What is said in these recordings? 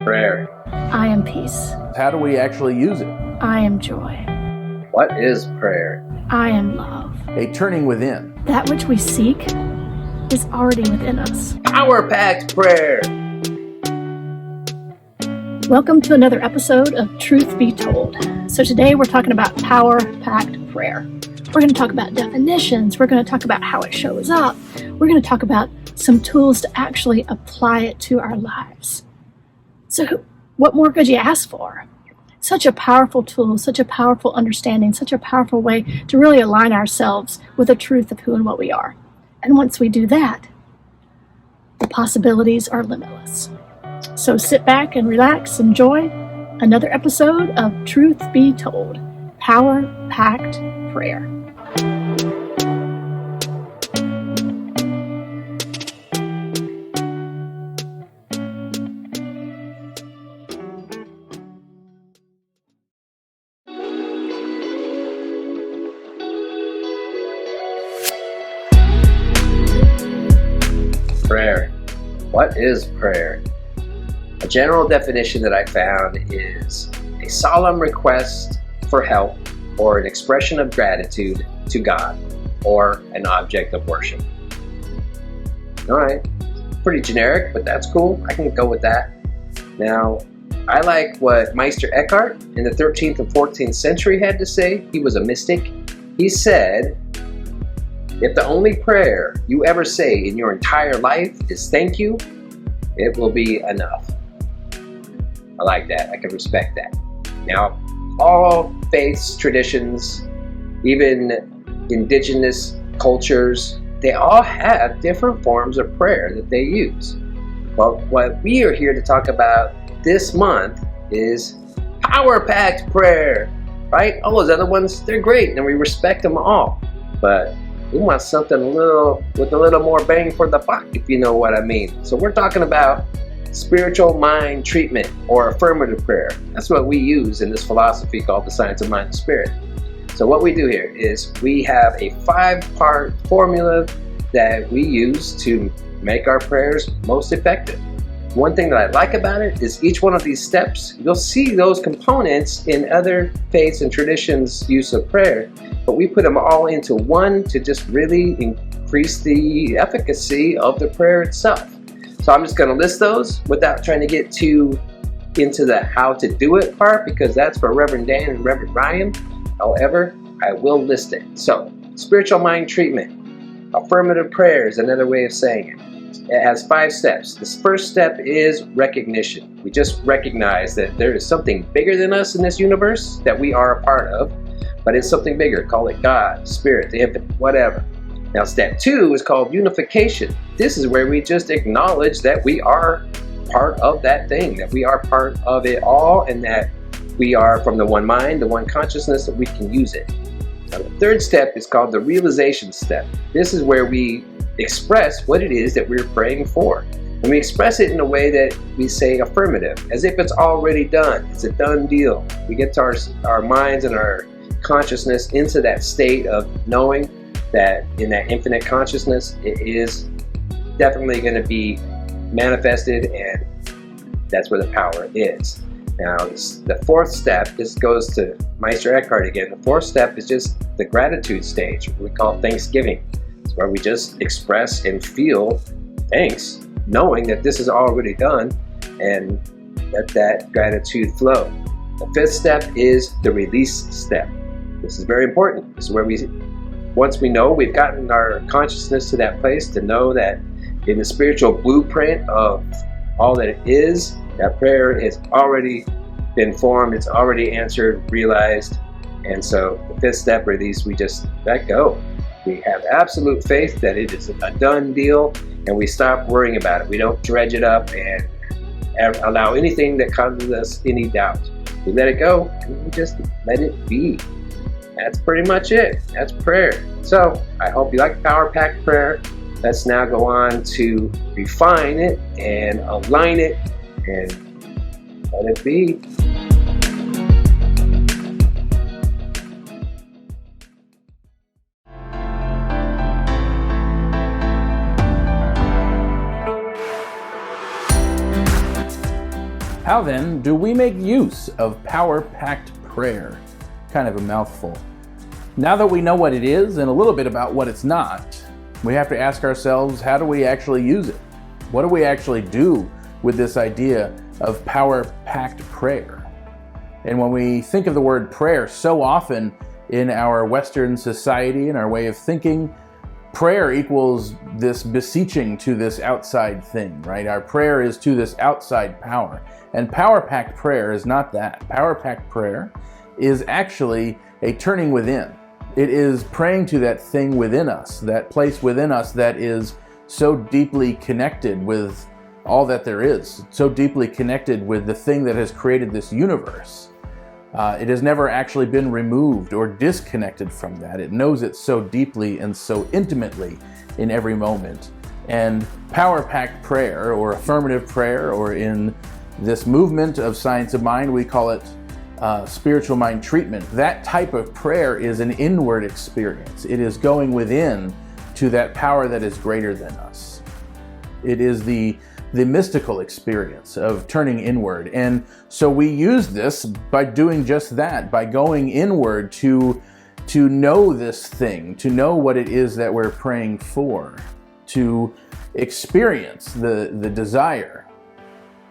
Prayer. I am peace. How do we actually use it? I am joy. What is prayer? I am love. A turning within. That which we seek is already within us. Power-packed prayer. Welcome to another episode of Truth Be Told. So today we're talking about power-packed prayer. We're going to talk about definitions. We're going to talk about how it shows up. We're going to talk about some tools to actually apply it to our lives. So what more could you ask for? Such a powerful tool, such a powerful understanding, such a powerful way to really align ourselves with the truth of who and what we are. And once we do that, the possibilities are limitless. So sit back and relax, enjoy another episode of Truth Be Told, Power-Packed Prayer. Prayer. What is prayer? A general definition that I found is a solemn request for help or an expression of gratitude to God or an object of worship. All right, pretty generic, but that's cool. I can go with that. Now, I like what Meister Eckhart in the 13th and 14th century had to say. He was a mystic. He said, if the only prayer you ever say in your entire life is thank you, it will be enough. I like that. I can respect that. Now, all faiths, traditions, even indigenous cultures, they all have different forms of prayer that they use. Well, what we are here to talk about this month is power-packed prayer, right? All those other ones, they're great and we respect them all. But we want something with a little more bang for the buck, if you know what I mean. So we're talking about spiritual mind treatment or affirmative prayer. That's what we use in this philosophy called the science of mind and spirit. So what we do here is we have a 5-part formula that we use to make our prayers most effective. One thing that I like about it is each one of these steps, you'll see those components in other faiths and traditions' use of prayer, but we put them all into one to just really increase the efficacy of the prayer itself. So I'm just going to list those without trying to get too into the how to do it part, because that's for Reverend Dan and Reverend Ryan. However, I will list it. So, spiritual mind treatment. Affirmative prayer is another way of saying it. It has 5 steps. This first step is recognition. We just recognize that there is something bigger than us in this universe that we are a part of, but it's something bigger. Call it God, Spirit, the infinite, whatever. Now, step 2 is called unification. This is where we just acknowledge that we are part of that thing, that we are part of it all, and that we are from the one mind, the one consciousness, that we can use it. Now, the third step is called the realization step. This is where we express what it is that we're praying for. And we express it in a way that we say affirmative, as if it's already done. It's a done deal. We get to our minds and our consciousness into that state of knowing that in that infinite consciousness, it is definitely going to be manifested, and that's where the power is. Now, the fourth step, this goes to Meister Eckhart again. The fourth step is just the gratitude stage, what we call thanksgiving. It's where we just express and feel thanks, knowing that this is already done, and let that gratitude flow. The fifth step is the release step. This is very important. This is where once we know we've gotten our consciousness to that place to know that in the spiritual blueprint of all that it is, that prayer has already been formed, it's already answered, realized. And so the fifth step, release, we just let go. We have absolute faith that it is a done deal, and we stop worrying about it. We don't dredge it up and allow anything that causes us any doubt. We let it go, and we just let it be. That's pretty much it. That's prayer. So I hope you like power-packed prayer. Let's now go on to refine it and align it and let it be. How then do we make use of power-packed prayer? Kind of a mouthful. Now that we know what it is and a little bit about what it's not, we have to ask ourselves, how do we actually use it? What do we actually do with this idea of power-packed prayer? And when we think of the word prayer, so often in our Western society and our way of thinking, prayer equals this beseeching to this outside thing, right? Our prayer is to this outside power. And power-packed prayer is not that. Power-packed prayer is actually a turning within. It is praying to that thing within us, that place within us that is so deeply connected with all that there is, so deeply connected with the thing that has created this universe. It has never actually been removed or disconnected from that. It knows it so deeply and so intimately in every moment. And power-packed prayer, or affirmative prayer, or in this movement of Science of Mind, we call it spiritual mind treatment. That type of prayer is an inward experience. It is going within to that power that is greater than us. It is the mystical experience of turning inward. And so we use this by doing just that, by going inward to know this thing, to know what it is that we're praying for, to experience the desire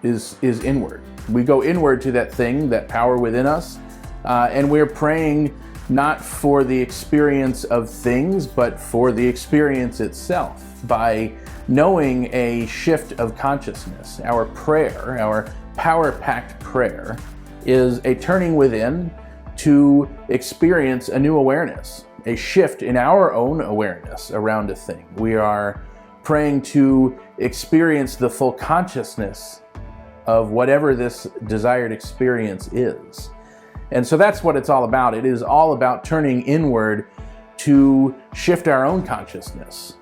is inward. We go inward to that thing, that power within us, and we're praying not for the experience of things, but for the experience itself, by knowing a shift of consciousness. Our prayer, our power-packed prayer, is a turning within to experience a new awareness, a shift in our own awareness around a thing. We are praying to experience the full consciousness of whatever this desired experience is. And so that's what it's all about. It is all about turning inward to shift our own consciousness.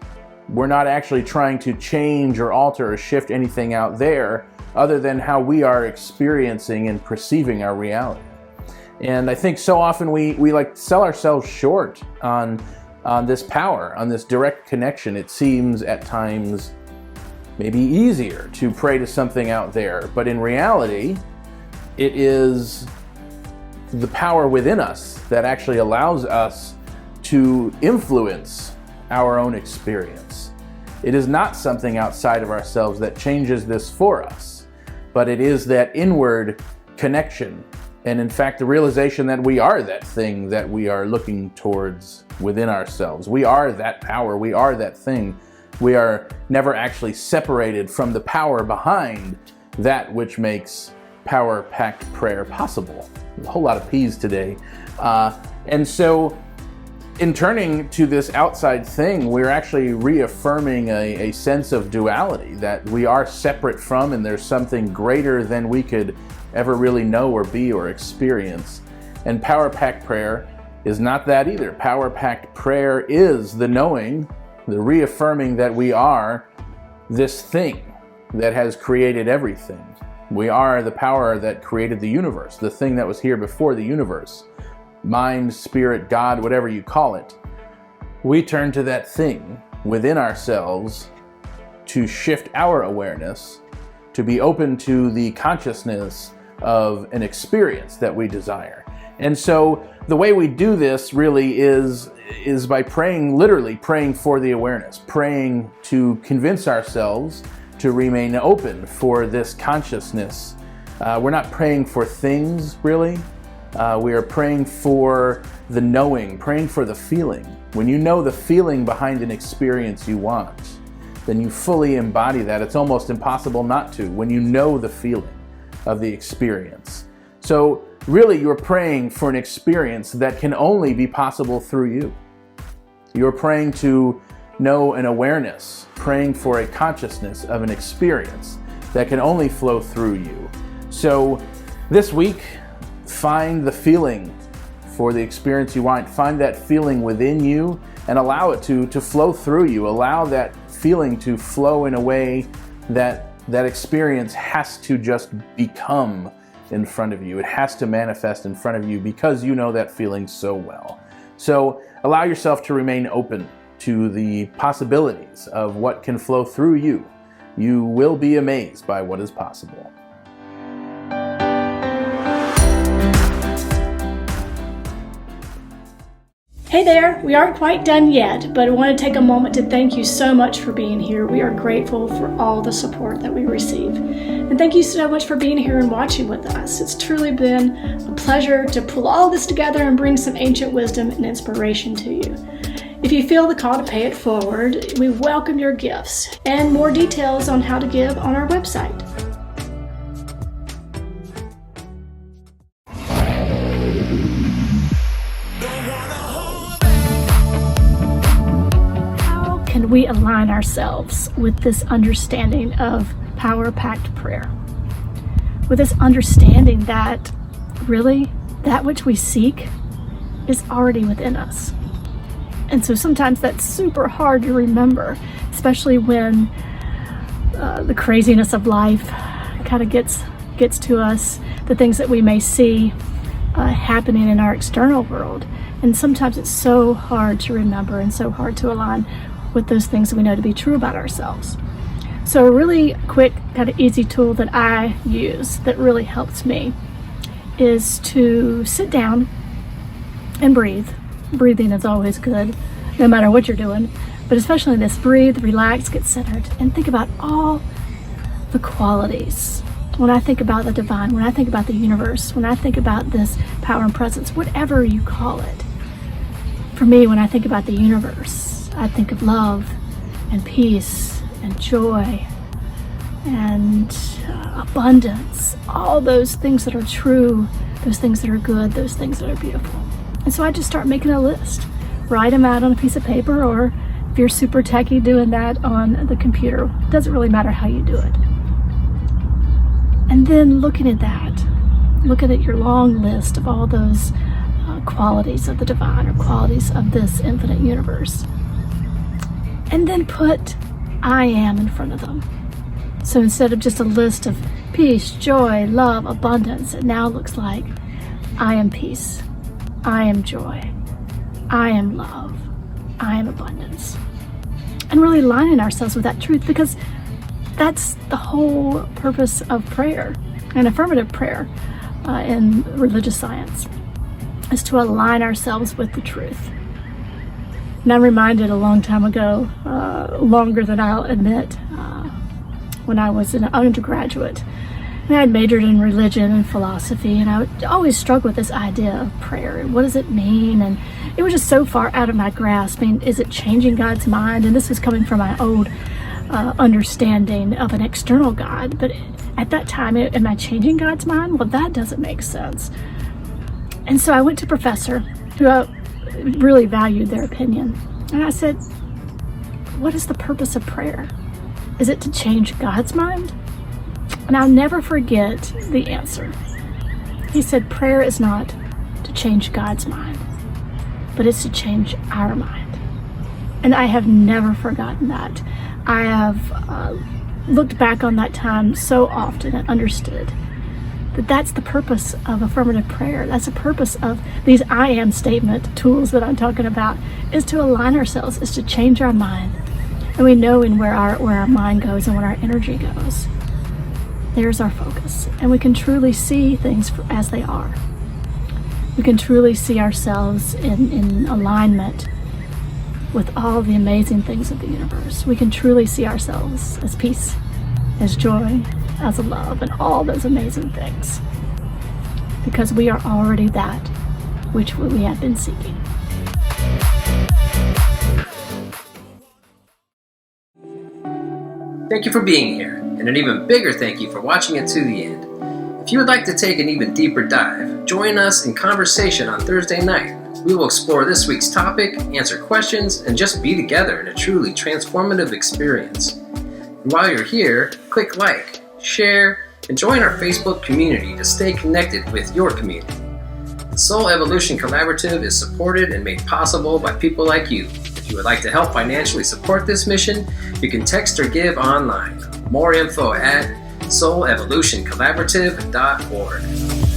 We're not actually trying to change or alter or shift anything out there other than how we are experiencing and perceiving our reality. And I think so often we like sell ourselves short on this power, on this direct connection. It seems at times maybe easier to pray to something out there, but in reality, it is the power within us that actually allows us to influence our own experience. It is not something outside of ourselves that changes this for us, but it is that inward connection, and in fact the realization that we are that thing that we are looking towards within ourselves. We are that power, we are that thing. We are never actually separated from the power behind that which makes power-packed prayer possible. A whole lot of P's today. And so in turning to this outside thing, we're actually reaffirming a sense of duality, that we are separate from and there's something greater than we could ever really know or be or experience. And power-packed prayer is not that either. Power-packed prayer is the knowing, the reaffirming that we are this thing that has created everything. We are the power that created the universe, the thing that was here before the universe. Mind, spirit, God, whatever you call it. We turn to that thing within ourselves to shift our awareness, to be open to the consciousness of an experience that we desire. And so the way we do this really is by praying, literally praying for the awareness, praying to convince ourselves to remain open for this consciousness. We're not praying for things, really. We are praying for the knowing, praying for the feeling. When you know the feeling behind an experience you want, then you fully embody that. It's almost impossible not to when you know the feeling of the experience. So really, you're praying for an experience that can only be possible through you. You're praying to know an awareness, praying for a consciousness of an experience that can only flow through you. So this week, find the feeling for the experience you want. Find that feeling within you and allow it to flow through you. Allow that feeling to flow in a way that experience has to just become in front of you. It has to manifest in front of you because you know that feeling so well. So allow yourself to remain open to the possibilities of what can flow through you. You will be amazed by what is possible. Hey there, we aren't quite done yet, but I want to take a moment to thank you so much for being here. We are grateful for all the support that we receive. And thank you so much for being here and watching with us. It's truly been a pleasure to pull all this together and bring some ancient wisdom and inspiration to you. If you feel the call to pay it forward, we welcome your gifts and more details on how to give on our website. Can we align ourselves with this understanding of power-packed prayer? With this understanding that really that which we seek is already within us. And so sometimes that's super hard to remember, especially when the craziness of life kind of gets to us, the things that we may see happening in our external world. And sometimes it's so hard to remember and so hard to align with those things that we know to be true about ourselves. So a really quick, kind of easy tool that I use that really helps me is to sit down and breathe. Breathing is always good, no matter what you're doing, but especially in this, breathe, relax, get centered, and think about all the qualities. When I think about the divine, when I think about the universe, when I think about this power and presence, whatever you call it. For me, when I think about the universe, I think of love and peace and joy and abundance, all those things that are true, those things that are good, those things that are beautiful. And so I just start making a list, write them out on a piece of paper, or if you're super techie, doing that on the computer. It doesn't really matter how you do it. And then looking at your long list of all those qualities of the divine or qualities of this infinite universe. And then put I am in front of them. So instead of just a list of peace, joy, love, abundance, it now looks like I am peace, I am joy, I am love, I am abundance. And really aligning ourselves with that truth, because that's the whole purpose of prayer and affirmative prayer in religious science, is to align ourselves with the truth. And I'm reminded a long time ago, longer than I'll admit, when I was an undergraduate, and I had majored in religion and philosophy, and I would always struggle with this idea of prayer. What does it mean? And it was just so far out of my grasp. I mean, is it changing God's mind? And this was coming from my old understanding of an external God. But at that time, am I changing God's mind? Well, that doesn't make sense. And so I went to a professor who really valued their opinion. And I said, what is the purpose of prayer? Is it to change God's mind? And I'll never forget the answer. He said, prayer is not to change God's mind, but it's to change our mind. And I have never forgotten that. I have looked back on that time so often and understood that that's the purpose of affirmative prayer. That's the purpose of these I am statement tools that I'm talking about, is to align ourselves, is to change our mind. And we know where our mind goes and where our energy goes. There's our focus. And we can truly see things as they are. We can truly see ourselves in alignment with all the amazing things of the universe. We can truly see ourselves as peace, as joy, as love, and all those amazing things, because we are already that which we have been seeking. Thank you for being here, and an even bigger thank you for watching it to the end. If you would like to take an even deeper dive, join us in conversation on Thursday night. We will explore this week's topic, answer questions, and just be together in a truly transformative experience. And while you're here, click like, share, and join our Facebook community to stay connected with your community. The Soul Evolution Collaborative is supported and made possible by people like you. If you would like to help financially support this mission, you can text or give online. More info at soulevolutioncollaborative.org.